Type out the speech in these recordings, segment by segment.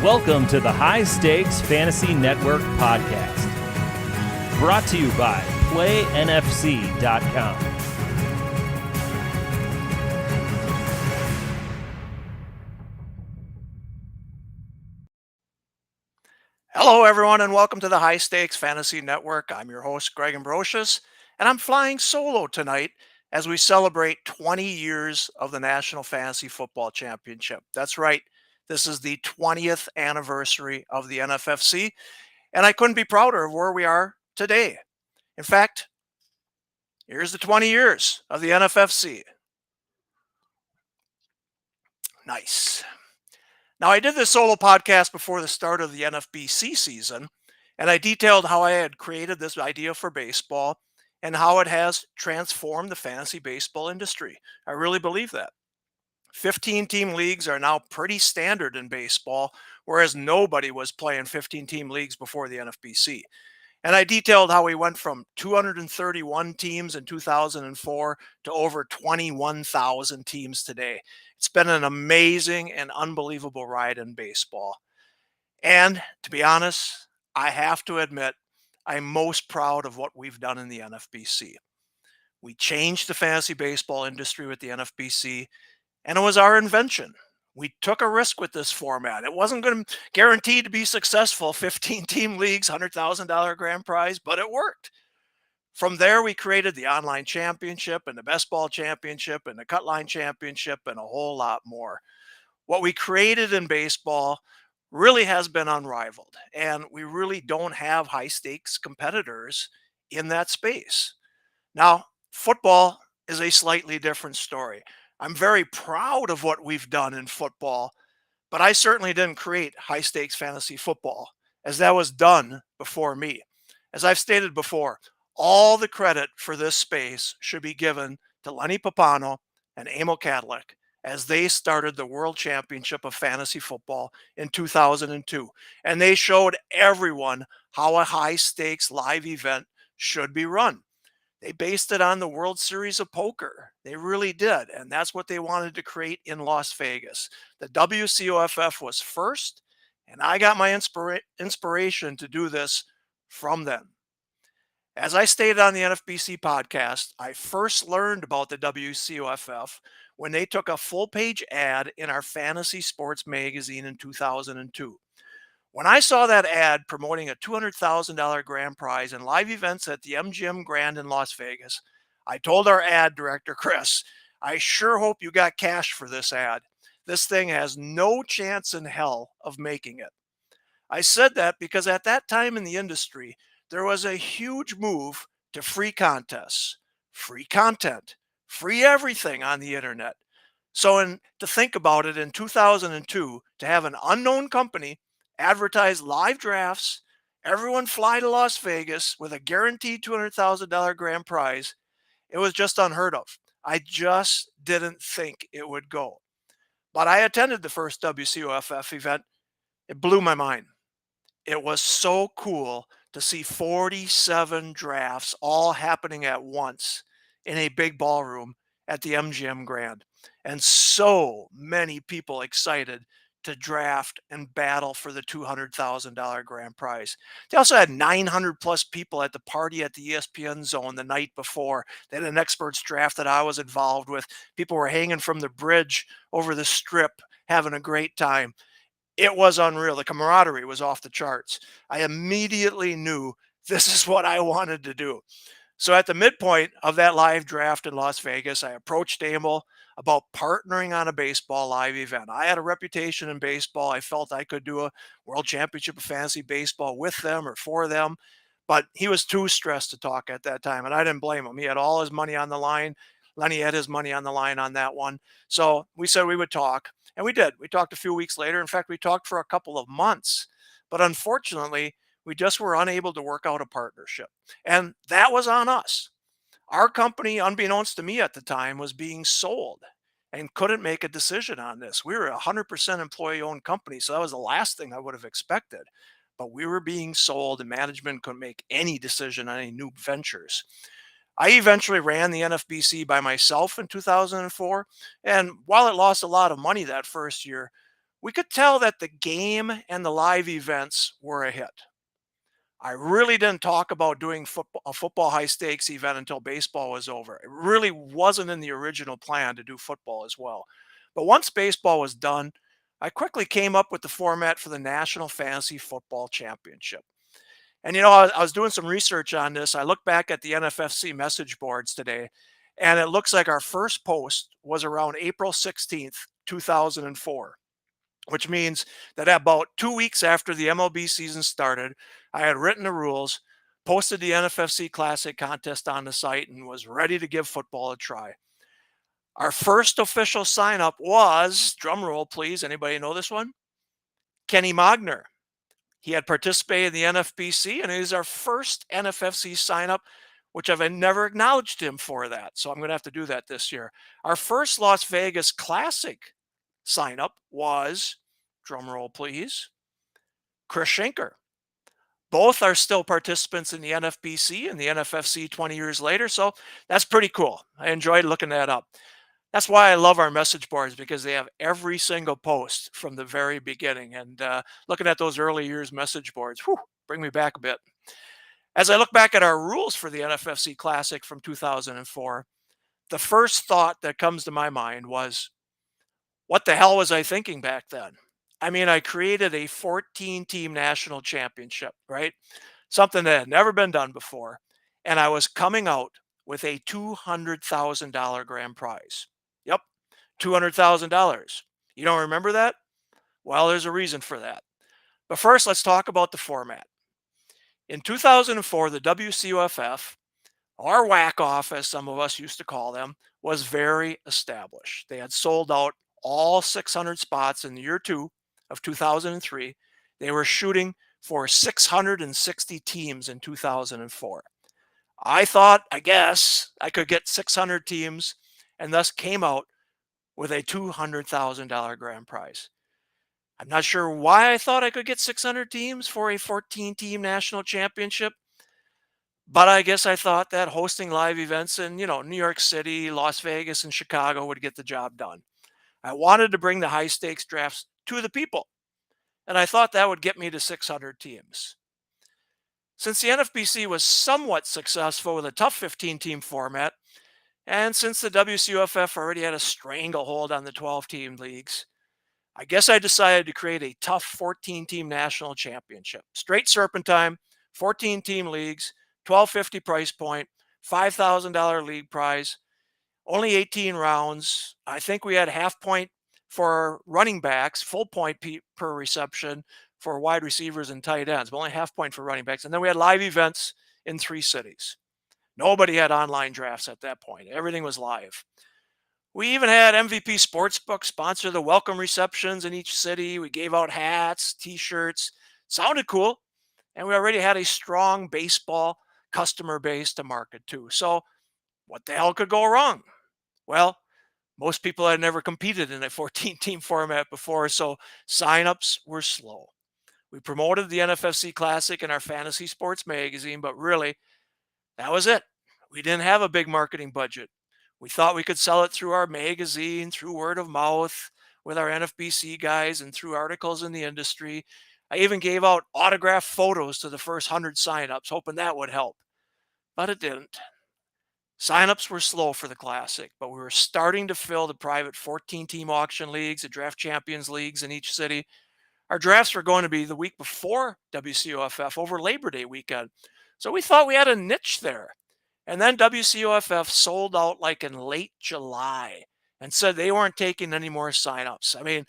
Welcome to the High Stakes Fantasy Network podcast, brought to you by PlayNFC.com. Hello, everyone, and welcome to the High Stakes Fantasy Network. I'm your host, Greg Ambrosius, and I'm flying solo tonight as we celebrate 20 years of the National Fantasy Football Championship. That's right. This is the 20th anniversary of the NFFC, and I couldn't be prouder of where we are today. In fact, here's the 20 years of the NFFC. Nice. Now, I did this solo podcast before the start of the NFBC season, and I detailed how I had created this idea for baseball and how it has transformed the fantasy baseball industry. I really believe that. 15-team leagues are now pretty standard in baseball, whereas nobody was playing 15-team leagues before the NFBC. And I detailed how we went from 231 teams in 2004 to over 21,000 teams today. It's been an amazing and unbelievable ride in baseball. And to be honest, I have to admit, I'm most proud of what we've done in the NFBC. We changed the fantasy baseball industry with the NFBC, and it was our invention. We took a risk with this format. It wasn't going to guarantee to be successful, 15-team leagues, $100,000 grand prize, but it worked. From there, we created the online championship and the best ball championship and the cut line championship and a whole lot more. What we created in baseball really has been unrivaled, and we really don't have high stakes competitors in that space. Now, football is a slightly different story. I'm very proud of what we've done in football, but I certainly didn't create high stakes fantasy football, as that was done before me. As I've stated before, all the credit for this space should be given to Lenny Papano and Emil Cadillac as they started the World Championship of Fantasy Football in 2002. And they showed everyone how a high stakes live event should be run. They based it on the World Series of Poker. They really did. And that's what they wanted to create in Las Vegas. The WCOFF was first, and I got my inspiration to do this from them. As I stated on the NFBC podcast, I first learned about the WCOFF when they took a full-page ad in our Fantasy Sports magazine in 2002. When I saw that ad promoting a $200,000 grand prize and live events at the MGM Grand in Las Vegas, I told our ad director, Chris, I sure hope you got cash for this ad. This thing has no chance in hell of making it. I said that because at that time in the industry, there was a huge move to free contests, free content, free everything on the internet. So to think about it, in 2002, to have an unknown company advertise live drafts, everyone fly to Las Vegas with a guaranteed $200,000 grand prize, it was just unheard of. I just didn't think it would go. But I attended the first WCOFF event. It blew my mind. It was so cool to see 47 drafts all happening at once in a big ballroom at the MGM Grand. And so many people excited to draft and battle for the $200,000 grand prize. They also had 900 plus people at the party at the ESPN Zone the night before. They had an experts draft that I was involved with. People were hanging from the bridge over the strip, having a great time. It was unreal. The camaraderie was off the charts. I immediately knew this is what I wanted to do. So at the midpoint of that live draft in Las Vegas, I approached Emil about partnering on a baseball live event. I had a reputation in baseball. I felt I could do a World Championship of Fantasy Baseball with them or for them, but he was too stressed to talk at that time, and I didn't blame him. He had all his money on the line. Lenny had his money on the line on that one. So we said we would talk, and we did. We talked a few weeks later. In fact, we talked for a couple of months, but unfortunately, we just were unable to work out a partnership, and that was on us. Our company, unbeknownst to me at the time, was being sold and couldn't make a decision on this. We were a 100% employee-owned company, so that was the last thing I would have expected. But we were being sold, and management couldn't make any decision on any new ventures. I eventually ran the NFBC by myself in 2004, and while it lost a lot of money that first year, we could tell that the game and the live events were a hit. I really didn't talk about doing a football high stakes event until baseball was over. It really wasn't in the original plan to do football as well. But once baseball was done, I quickly came up with the format for the National Fantasy Football Championship. And I was doing some research on this. I looked back at the NFFC message boards today, and it looks like our first post was around April 16th, 2004, which means that about 2 weeks after the MLB season started, I had written the rules, posted the NFFC Classic contest on the site, and was ready to give football a try. Our first official sign up was, drum roll please, anybody know this one? Kenny Mogner. He had participated in the NFBC, and it is our first NFFC sign up, which I've never acknowledged him for that. So I'm going to have to do that this year. Our first Las Vegas Classic sign up was, drum roll please, Chris Schenker. Both are still participants in the NFBC and the NFFC 20 years later. So that's pretty cool. I enjoyed looking that up. That's why I love our message boards, because they have every single post from the very beginning. And looking at those early years message boards, bring me back a bit. As I look back at our rules for the NFFC Classic from 2004, the first thought that comes to my mind was, what the hell was I thinking back then? I mean, I created a 14-team national championship, right? Something that had never been done before. And I was coming out with a $200,000 grand prize. Yep, $200,000. You don't remember that? Well, there's a reason for that. But first, let's talk about the format. In 2004, the WCUFF, or whack off, as some of us used to call them, was very established. They had sold out all 600 spots in the year 2 of 2003. They were shooting for 660 teams in 2004. I guess I could get 600 teams, and thus came out with a $200,000 grand prize. I'm not sure why I thought I could get 600 teams for a 14-team national championship, but I guess I thought that hosting live events in, New York City, Las Vegas, and Chicago would get the job done. I wanted to bring the high stakes drafts to the people, and I thought that would get me to 600 teams. Since the NFBC was somewhat successful with a tough 15-team format, and since the WCUFF already had a stranglehold on the 12-team leagues, I guess I decided to create a tough 14-team national championship. Straight serpentine, 14-team leagues, $12.50 price point, $5,000 league prize, only 18 rounds. I think we had half point for running backs, full point per reception for wide receivers and tight ends, but only half point for running backs. And then we had live events in 3 cities. Nobody had online drafts at that point. Everything was live. We even had MVP Sportsbook sponsor the welcome receptions in each city. We gave out hats, T-shirts. Sounded cool. And we already had a strong baseball customer base to market to. So what the hell could go wrong? Well, most people had never competed in a 14-team format before, so signups were slow. We promoted the NFFC Classic in our fantasy sports magazine, but really, that was it. We didn't have a big marketing budget. We thought we could sell it through our magazine, through word of mouth, with our NFBC guys, and through articles in the industry. I even gave out autographed photos to the first 100 signups, hoping that would help. But it didn't. Signups were slow for the Classic, but we were starting to fill the private 14-team auction leagues, the draft champions leagues in each city. Our drafts were going to be the week before WCOFF, over Labor Day weekend. So we thought we had a niche there. And then WCOFF sold out like in late July and said they weren't taking any more signups. I mean,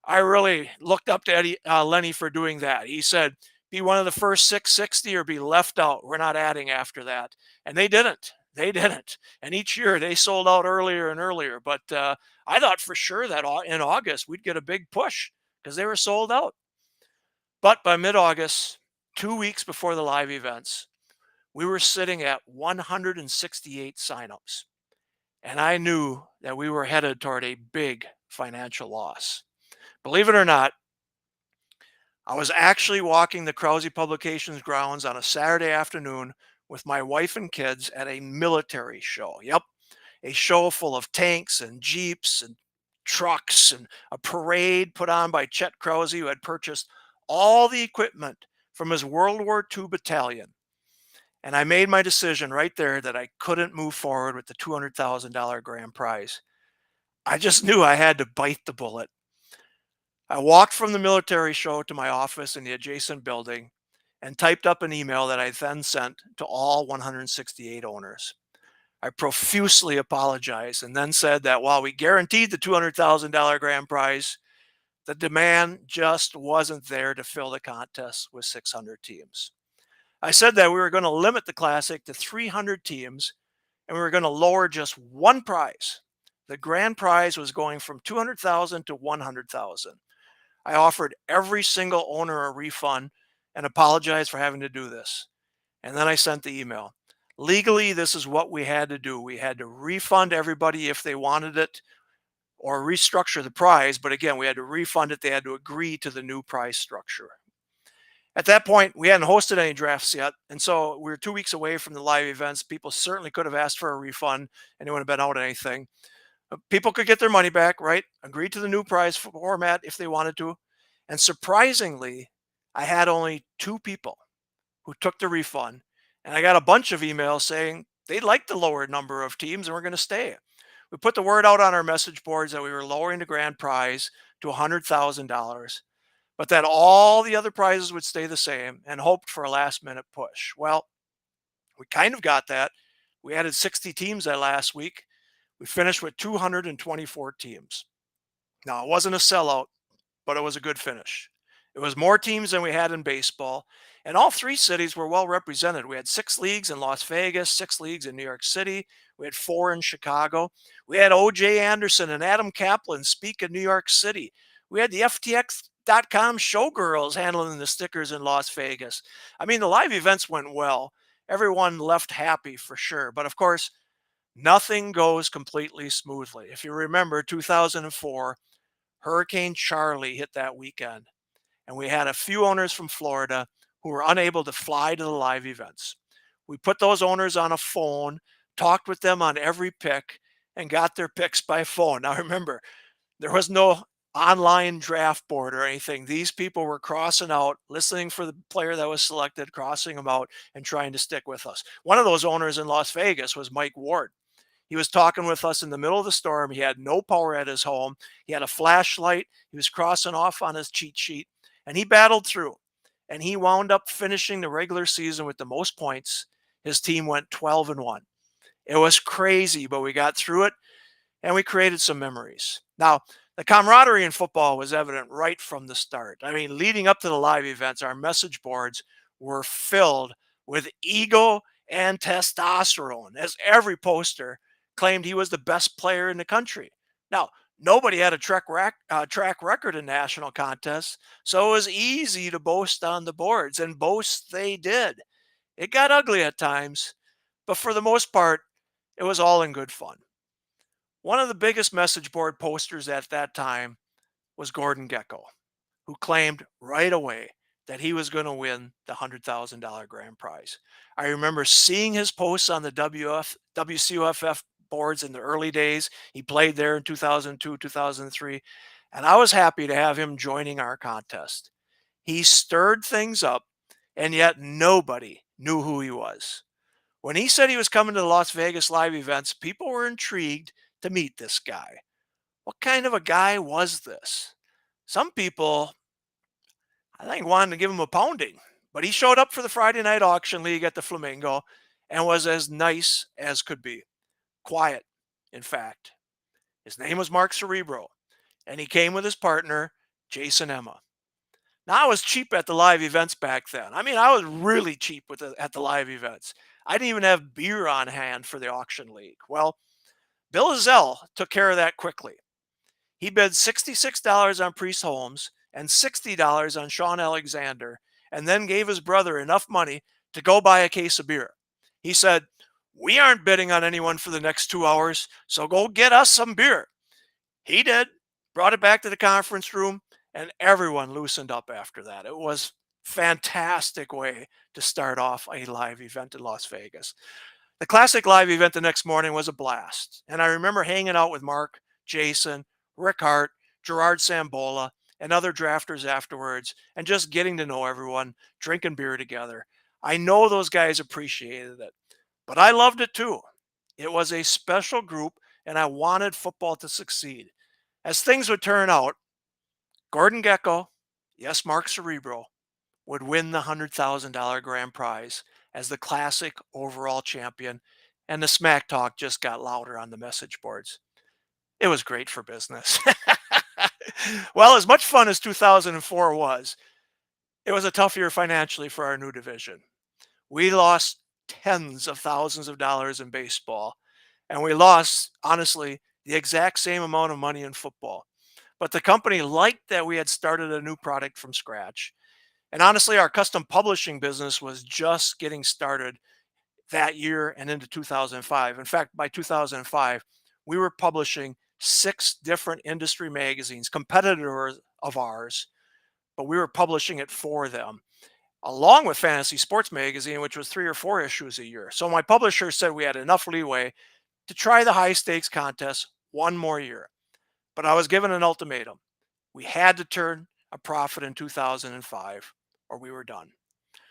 I really looked up to Lenny for doing that. He said, be one of the first 660 or be left out. We're not adding after that. And they didn't. They didn't. And each year they sold out earlier and earlier. But I thought for sure that in August we'd get a big push because they were sold out. But by mid-August, 2 weeks before the live events, we were sitting at 168 signups. And I knew that we were headed toward a big financial loss. Believe it or not, I was actually walking the Krause Publications grounds on a Saturday afternoon with my wife and kids at a military show. Yep, a show full of tanks and jeeps and trucks and a parade put on by Chet Krause, who had purchased all the equipment from his World War II battalion. And I made my decision right there that I couldn't move forward with the $200,000 grand prize. I just knew I had to bite the bullet. I walked from the military show to my office in the adjacent building and typed up an email that I then sent to all 168 owners. I profusely apologized and then said that while we guaranteed the $200,000 grand prize, the demand just wasn't there to fill the contest with 600 teams. I said that we were going to limit the Classic to 300 teams and we were going to lower just one prize. The grand prize was going from 200,000 to 100,000. I offered every single owner a refund and apologized for having to do this. And then I sent the email. Legally, this is what we had to do. We had to refund everybody if they wanted it or restructure the prize. But again, we had to refund it. They had to agree to the new prize structure. At that point, we hadn't hosted any drafts yet. And so we were 2 weeks away from the live events. People certainly could have asked for a refund and it wouldn't have been out anything. People could get their money back, right? Agreed to the new prize format if they wanted to. And surprisingly, I had only 2 people who took the refund. And I got a bunch of emails saying they'd like the lower number of teams and we're going to stay. We put the word out on our message boards that we were lowering the grand prize to $100,000, but that all the other prizes would stay the same and hoped for a last minute push. Well, we kind of got that. We added 60 teams that last week. We finished with 224 teams. Now, it wasn't a sellout, but it was a good finish. It was more teams than we had in baseball, and all 3 cities were well represented. We had 6 leagues in Las Vegas, 6 leagues in New York City. We had 4 in Chicago. We had O.J. Anderson and Adam Kaplan speak in New York City. We had the FTX.com showgirls handling the stickers in Las Vegas. I mean, the live events went well. Everyone left happy for sure. But of course, nothing goes completely smoothly. If you remember 2004, Hurricane Charlie hit that weekend, and we had a few owners from Florida who were unable to fly to the live events. We put those owners on a phone, talked with them on every pick, and got their picks by phone. Now remember, there was no online draft board or anything. These people were crossing out, listening for the player that was selected, crossing them out, and trying to stick with us. One of those owners in Las Vegas was Mike Ward. He was talking with us in the middle of the storm. He had no power at his home. He had a flashlight. He was crossing off on his cheat sheet, and he battled through. And he wound up finishing the regular season with the most points. His team went 12-1. It was crazy, but we got through it, and we created some memories. Now, the camaraderie in football was evident right from the start. I mean, leading up to the live events, our message boards were filled with ego and testosterone, as every poster claimed he was the best player in the country. Now, nobody had a track record in national contests, so it was easy to boast on the boards, and boast they did. It got ugly at times, but for the most part, it was all in good fun. One of the biggest message board posters at that time was Gordon Gekko, who claimed right away that he was going to win the $100,000 grand prize. I remember seeing his posts on the WCOFF boards in the early days. He played there in 2002, 2003, and I was happy to have him joining our contest. He stirred things up, and yet nobody knew who he was. When he said he was coming to the Las Vegas live events, people were intrigued to meet this guy. What kind of a guy was this? Some people, I think, wanted to give him a pounding, but he showed up for the Friday night auction league at the Flamingo and was as nice as could be. Quiet, in fact. His name was Mark Cerebro, and he came with his partner, Jason Emma. Now, I was cheap at the live events back then. I mean, I was really cheap at the live events. I didn't even have beer on hand for the auction league. Well, Bill Zell took care of that quickly. He bid $66 on Priest Holmes and $60 on Sean Alexander, and then gave his brother enough money to go buy a case of beer. He said, "We aren't bidding on anyone for the next 2 hours, so go get us some beer." He did, brought it back to the conference room, and everyone loosened up after that. It was a fantastic way to start off a live event in Las Vegas. The Classic live event the next morning was a blast, and I remember hanging out with Mark, Jason, Rick Hart, Gerard Sambola, and other drafters afterwards, and just getting to know everyone, drinking beer together. I know those guys appreciated it, but I loved it too. It was a special group, and I wanted football to succeed. As things would turn out, Gordon Gekko, yes, Mark Cerebro, would win the $100,000 grand prize as the classic overall champion, and the smack talk just got louder on the message boards. It was great for business. Well, as much fun as 2004 was, it was a tough year financially for our new division. We lost tens of thousands of dollars in baseball, and we lost, honestly, the exact same amount of money in football. But the company liked that we had started a new product from scratch. And honestly, our custom publishing business was just getting started that year and into 2005. In fact, by 2005, we were publishing 6 different industry magazines, competitors of ours, but we were publishing it for them, along with Fantasy Sports Magazine, which was 3 or 4 issues a year. So my publisher said we had enough leeway to try the high stakes contest one more year. But I was given an ultimatum. We had to turn a profit in 2005 or we were done.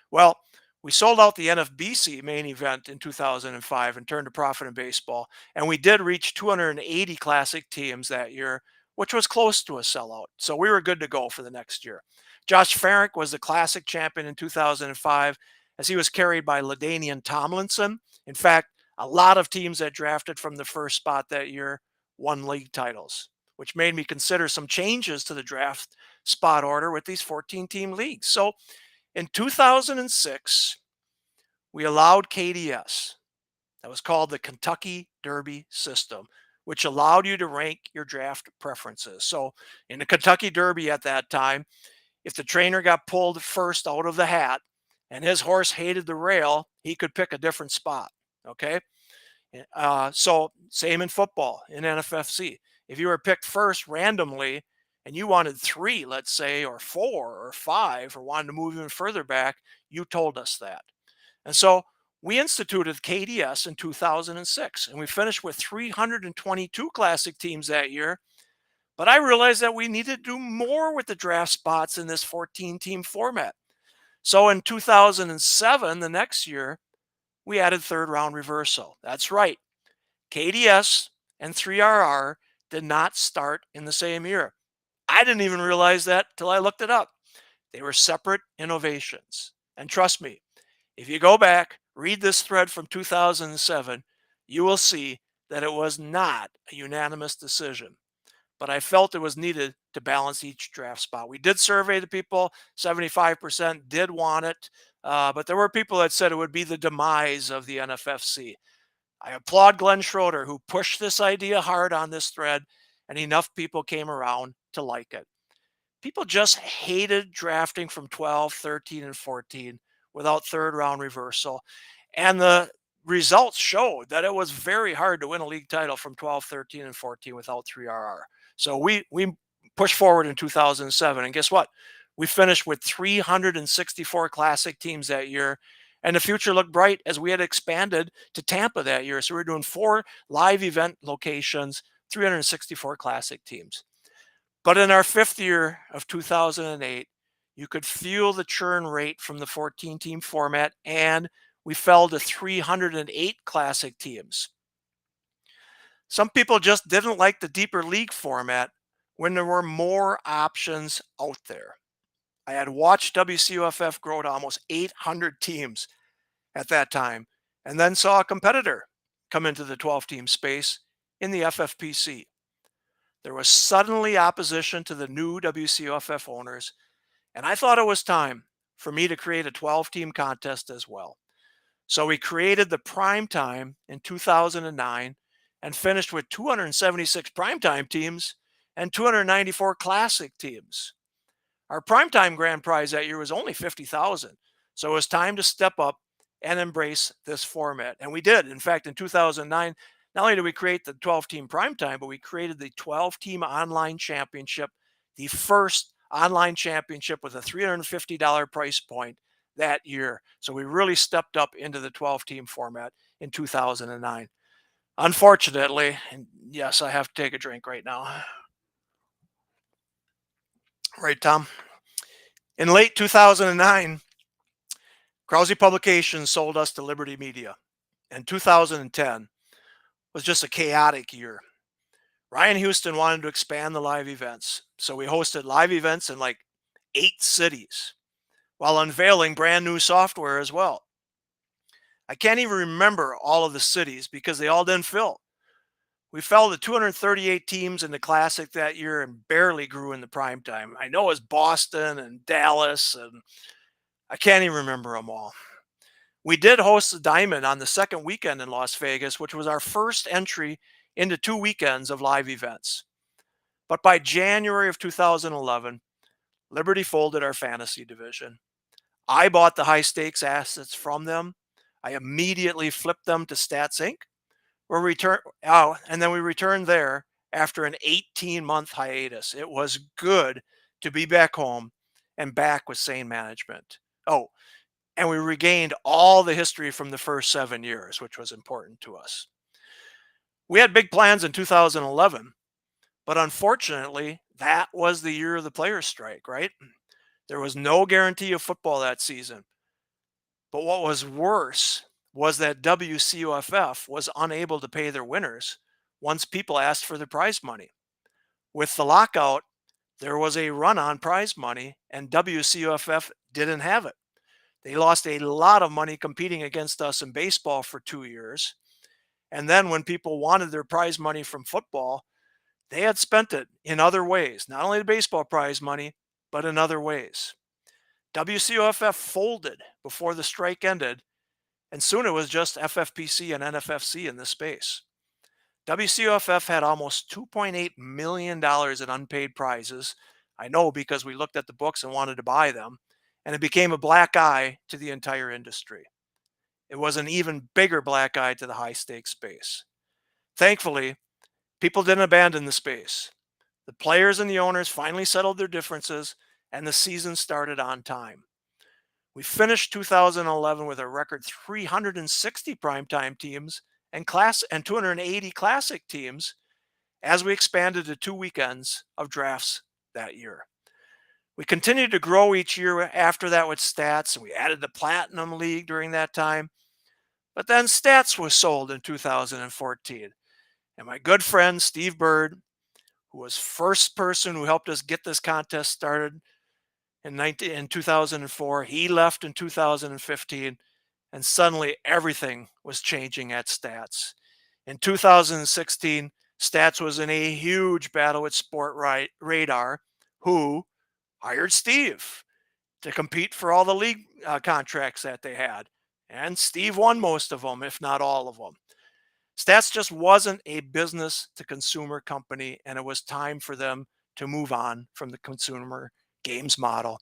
Well, we sold out the NFBC main event in 2005 and turned a profit in baseball. And we did reach 280 classic teams that year, which was close to a sellout. So we were good to go for the next year. Josh Farrick was the classic champion in 2005 as he was carried by LaDainian Tomlinson. In fact, a lot of teams that drafted from the first spot that year won league titles, which made me consider some changes to the draft spot order with these 14-team leagues. So in 2006, we allowed KDS. That was called the Kentucky Derby system, which allowed you to rank your draft preferences. So in the Kentucky Derby at that time, if the trainer got pulled first out of the hat and his horse hated the rail, he could pick a different spot. Okay. So same in football, in NFFC. If you were picked first randomly and you wanted 3, let's say, or 4 or 5, or wanted to move even further back, you told us that. And so we instituted KDS in 2006, and we finished with 322 classic teams that year. But I realized that we needed to do more with the draft spots in this 14-team format. So in 2007, the next year, we added third round reversal. That's right. KDS and 3RR did not start in the same year. I didn't even realize that till I looked it up. They were separate innovations. And trust me, if you go back, read this thread from 2007, you will see that it was not a unanimous decision. But I felt it was needed to balance each draft spot. We did survey the people, 75% did want it, but there were people that said it would be the demise of the NFFC. I applaud Glenn Schroeder, who pushed this idea hard on this thread, and enough people came around to like it. People just hated drafting from 12, 13, and 14 without third round reversal. And the results showed that it was very hard to win a league title from 12, 13, and 14 without 3RR. So we pushed forward in 2007. And guess what? We finished with 364 classic teams that year. And the future looked bright as we had expanded to Tampa that year. So we were doing 4 live event locations, 364 classic teams. But in our 5th year of 2008, you could feel the churn rate from the 14-team format, and we fell to 308 classic teams. Some people just didn't like the deeper league format when there were more options out there. I had watched WCUFF grow to almost 800 teams at that time, and then saw a competitor come into the 12-team space in the FFPC. There was suddenly opposition to the new WCUFF owners, and I thought it was time for me to create a 12-team contest as well. So we created the Primetime in 2009 and finished with 276 Primetime teams and 294 Classic teams. Our Primetime grand prize that year was only $50,000, so it was time to step up and embrace this format. And we did. In fact, in 2009, not only did we create the 12-team Primetime, but we created the 12-team online championship, the first online championship with a $350 price point that year. So we really stepped up into the 12-team format in 2009. Unfortunately, and yes, I have to take a drink right now. Right, Tom? In late 2009, Krause Publications sold us to Liberty Media, and 2010 was just a chaotic year. Ryan Houston wanted to expand the live events, so we hosted live events in like 8 cities while unveiling brand new software as well. I can't even remember all of the cities because they all didn't fill. We fell to 238 teams in the Classic that year and barely grew in the prime time. I know it was Boston and Dallas, and I can't even remember them all. We did host the Diamond on the second weekend in Las Vegas, which was our first entry into 2 weekends of live events. But by January of 2011, Liberty folded our fantasy division. I bought the high stakes assets from them. I immediately flipped them to Stats Inc. And then we returned there after an 18-month hiatus. It was good to be back home and back with sane management. Oh, and we regained all the history from the first 7 years, which was important to us. We had big plans in 2011, but unfortunately, that was the year of the players' strike, right? There was no guarantee of football that season. But what was worse was that WCUFF was unable to pay their winners once people asked for the prize money. With the lockout, there was a run on prize money, and WCUFF didn't have it. They lost a lot of money competing against us in baseball for 2 years. And then when people wanted their prize money from football, they had spent it in other ways, not only the baseball prize money, but in other ways. WCOFF folded before the strike ended, and soon it was just FFPC and NFFC in this space. WCOFF had almost $2.8 million in unpaid prizes. I know because we looked at the books and wanted to buy them, and it became a black eye to the entire industry. It was an even bigger black eye to the high stakes space. Thankfully, people didn't abandon the space. The players and the owners finally settled their differences, and the season started on time. We finished 2011 with a record 360 primetime teams and 280 classic teams as we expanded to 2 weekends of drafts that year. We continued to grow each year after that with Stats, and we added the Platinum League during that time. But then Stats was sold in 2014. And my good friend Steve Bird, who was first person who helped us get this contest started in 2004, he left in 2015, and suddenly everything was changing at Stats. In 2016, Stats was in a huge battle with Sport Radar, who hired Steve to compete for all the league contracts that they had. And Steve won most of them, if not all of them. Stats just wasn't a business to consumer company, and it was time for them to move on from the consumer games model.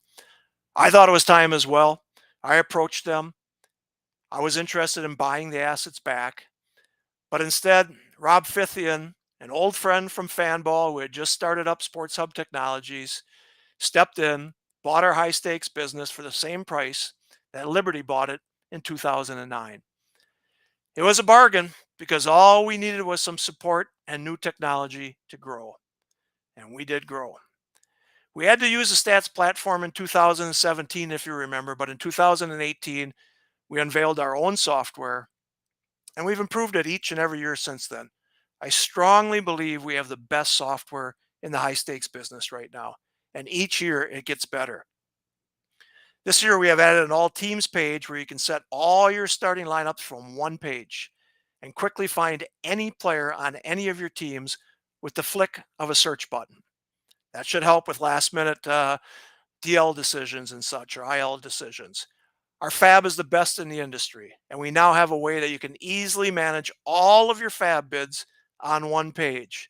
I thought it was time as well. I approached them. I was interested in buying the assets back, but instead, Rob Fithian, an old friend from Fanball who had just started up Sports Hub Technologies, stepped in, bought our high stakes business for the same price that Liberty bought it in 2009. It was a bargain because all we needed was some support and new technology to grow. And we did grow. We had to use the Stats platform in 2017, if you remember, but in 2018, we unveiled our own software, and we've improved it each and every year since then. I strongly believe we have the best software in the high stakes business right now, and each year it gets better. This year we have added an all teams page where you can set all your starting lineups from one page and quickly find any player on any of your teams with the flick of a search button. That should help with last minute DL decisions and such, or IL decisions. Our fab is the best in the industry, and we now have a way that you can easily manage all of your fab bids on one page.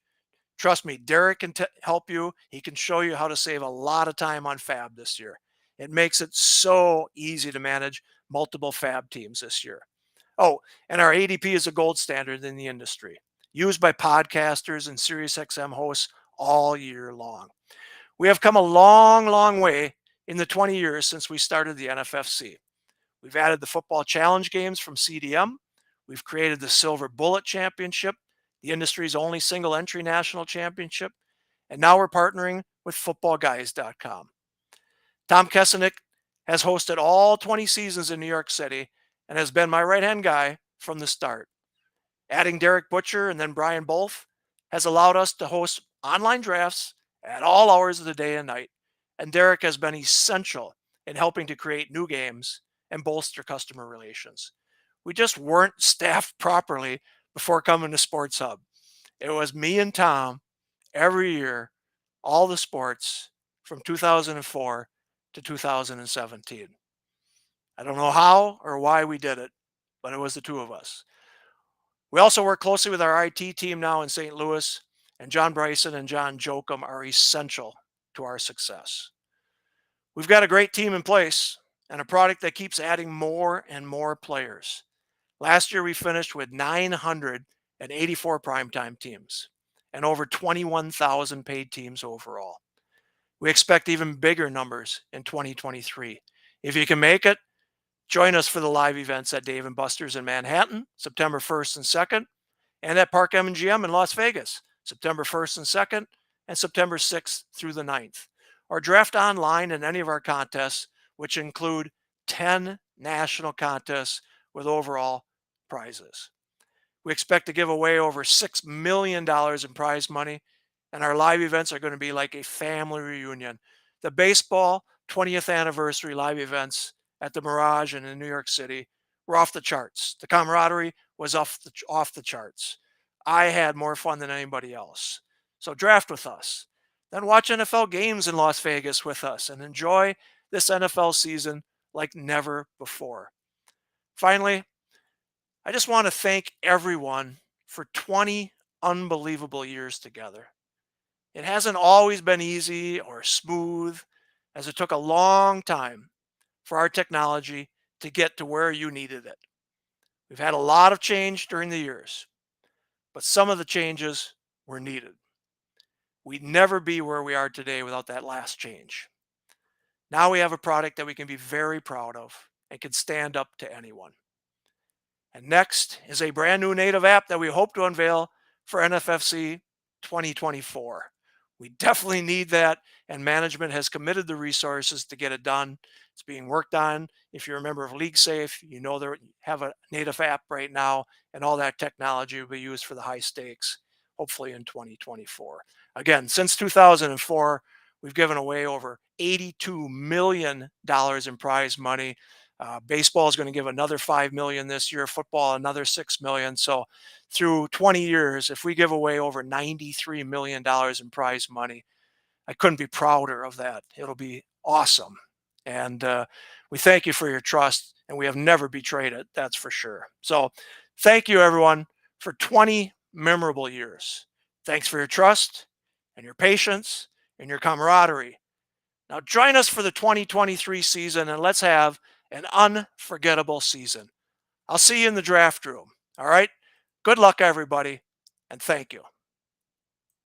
Trust me, Derek can help you. He can show you how to save a lot of time on fab this year. It makes it so easy to manage multiple fab teams this year. Oh, and our ADP is a gold standard in the industry, used by podcasters and SiriusXM hosts all year long. We have come a long, long way in the 20 years since we started the NFFC. We've added the football challenge games from CDM. We've created the Silver Bullet Championship, the industry's only single entry national championship. And now we're partnering with footballguys.com. Tom Kesenick has hosted all 20 seasons in New York City and has been my right-hand guy from the start. Adding Derek Butcher and then Brian Bolf has allowed us to host online drafts at all hours of the day and night, and Derek has been essential in helping to create new games and bolster customer relations. We just weren't staffed properly before coming to Sports Hub. It was me and Tom every year, all the sports from 2004 to 2017. I don't know how or why we did it, but it was the two of us. We also work closely with our IT team now in St. Louis, and John Bryson and John Jokum are essential to our success. We've got a great team in place and a product that keeps adding more and more players. Last year, we finished with 984 primetime teams and over 21,000 paid teams overall. We expect even bigger numbers in 2023. If you can make it, join us for the live events at Dave & Buster's in Manhattan, September 1st and 2nd, and at Park M&GM in Las Vegas, September 1st and 2nd, and September 6th through the 9th. Or draft online in any of our contests, which include 10 national contests with overall prizes. We expect to give away over $6 million in prize money, and our live events are going to be like a family reunion. The baseball 20th anniversary live events at the Mirage and in New York City were off the charts. The camaraderie was off the charts. I had more fun than anybody else. So draft with us. Then watch NFL games in Las Vegas with us and enjoy this NFL season like never before. Finally, I just want to thank everyone for 20 unbelievable years together. It hasn't always been easy or smooth, as it took a long time for our technology to get to where you needed it. We've had a lot of change during the years, but some of the changes were needed. We'd never be where we are today without that last change. Now we have a product that we can be very proud of and can stand up to anyone. And next is a brand new native app that we hope to unveil for NFFC 2024. We definitely need that, and management has committed the resources to get it done. It's being worked on. If you're a member of LeagueSafe, you know they have a native app right now, and all that technology will be used for the high stakes, hopefully in 2024. Again, since 2004, we've given away over $82 million in prize money. Baseball is going to give another $5 million this year, football another $6 million. So through 20 years, if we give away over $93 million in prize money, I couldn't be prouder of that. It'll be awesome. And we thank you for your trust, and we have never betrayed it, that's for sure. So thank you, everyone, for 20 memorable years. Thanks for your trust and your patience and your camaraderie. Now join us for the 2023 season, and let's have an unforgettable season. I'll see you in the draft room. All right? Good luck, everybody, and thank you.